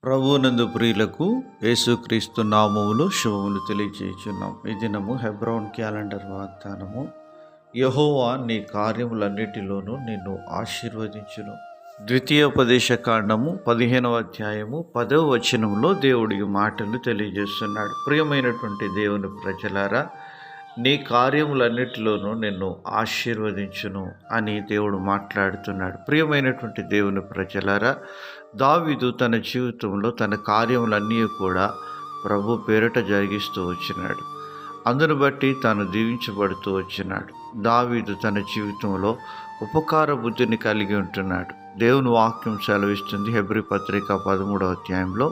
ప్రభువునందు ప్రియులకు యేసుక్రీస్తు నామములు శుభములు తెలియజేయుచున్నాం. ఈ దినము హెబ్రోన్ క్యాలెండర్ వాగ్దానము. యెహోవా నీ కార్యములన్నిటిలోనూ నిన్ను ఆశీర్వదించును. ద్వితీయోపదేశ కాండము 15వ అధ్యాయము 10వ వచనంలో దేవుడి మాటలు తెలియజేస్తున్నాడు. ప్రియమైనటువంటి దేవుని ప్రజలారా, నీ కార్యములన్నిటిలోనూ నిన్ను ఆశీర్వదించును అని దేవుడు మాట్లాడుతున్నాడు. ప్రియమైనటువంటి దేవుని ప్రజలారా, దావీదు తన జీవితంలో తన కార్యములన్నీ కూడా ప్రభు పేరిట జరిగిస్తూ వచ్చినాడు. అందును బట్టి తాను దీవించబడుతూ వచ్చినాడు. దావీదు తన జీవితంలో ఉపకార బుద్ధిని కలిగి ఉంటున్నాడు. దేవుని వాక్యం సెలవిస్తుంది హెబ్రీ పత్రిక 13వ అధ్యాయంలో,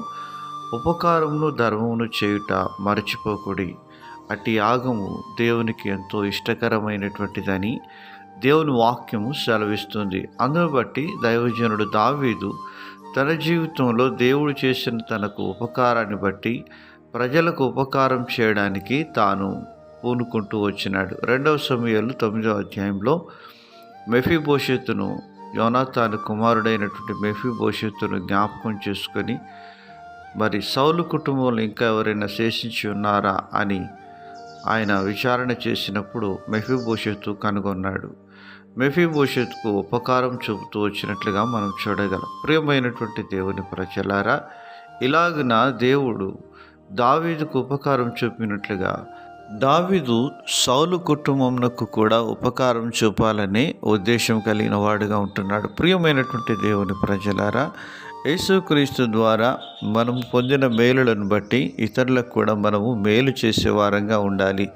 ఉపకారమును ధర్మమును చేయుట మరచిపోకుడి, అట్టి యాగము దేవునికి ఎంతో ఇష్టకరమైనటువంటిదని దేవుని వాక్యము సెలవిస్తుంది. అందును బట్టి దైవజనుడు దావీదు తన జీవితంలో దేవుడు చేసిన తనకు ఉపకారాన్ని బట్టి ప్రజలకు ఉపకారం చేయడానికి తాను పూనుకుంటూ వచ్చినాడు. 2వ సమూయేలు 9వ అధ్యాయంలో మెఫీబోషెతును, యోనాతాను కుమారుడైనటువంటి మెఫీబోషెతును జ్ఞాపకం చేసుకొని, మరి సౌలు కుటుంబంలో ఇంకా ఎవరైనా శేషించి ఉన్నారా అని ఆయన విచారణ చేసినప్పుడు మెఫీబోషెతు కనుగొన్నాడు. మెఫీబోషెతుకు ఉపకారం చూపుతూ వచ్చినట్లుగా మనం చూడగలం. ప్రియమైనటువంటి దేవుని ప్రజలారా, ఇలాగున దేవుడు దావీదుకు ఉపకారం చూపినట్లుగా దావీదు సౌలు కుటుంబంకు కూడా ఉపకారం చూపాలనే ఉద్దేశం కలిగిన వాడుగా ఉంటున్నాడు. ప్రియమైనటువంటి దేవుని ప్రజలారా, యేసుక్రీస్తు ద్వారా మనం పొందిన మేలులను బట్టి ఇతరులకు కూడా మనము మేలు చేసే వారంగా ఉండాలి.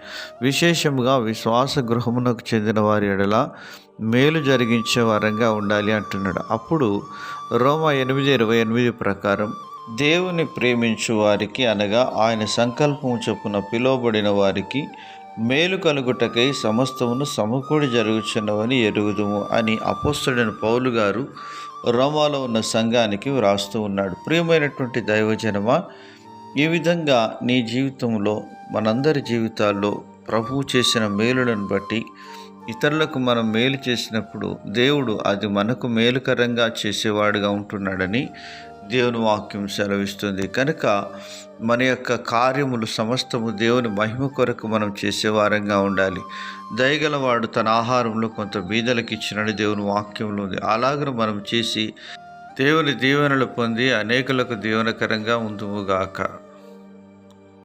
విశేషంగా విశ్వాస గృహమునకు చెందిన వారి ఎడల మేలు జరిగించే వారంగా ఉండాలి అంటున్నాడు. అప్పుడు రోమా 8:28 ప్రకారం, దేవుని ప్రేమించు వారికి అనగా ఆయన సంకల్పము చొప్పున పిలువబడిన వారికి మేలు కలుగుటకై సమస్తమును సమకూడి జరుగుచున్నవని ఎరుగుదుము అని అపోస్తలుడైన పౌలు గారు రోమాలో ఉన్న సంఘానికి వ్రాస్తూ ఉన్నాడు. ప్రియమైనటువంటి దైవజనమా, ఈ విధంగా నీ జీవితంలో, మనందరి జీవితాల్లో ప్రభువు చేసిన మేలులను బట్టి ఇతరులకు మనం మేలు చేసినప్పుడు దేవుడు అది మనకు మేలుకరంగా చేసేవాడుగా ఉంటున్నాడని దేవుని వాక్యం సెలవిస్తుంది. కనుక మన యొక్క కార్యములు సమస్తము దేవుని మహిమ కొరకు మనం చేసేవారంగా ఉండాలి. దయగలవాడు తన ఆహారంలో కొంత బీదలకు ఇచ్చినని దేవుని వాక్యంలో ఉంది. అలాగ మనం చేసి దేవుని దీవెనలు పొంది అనేకులకు దీవెనకరంగా ఉందుముగాక.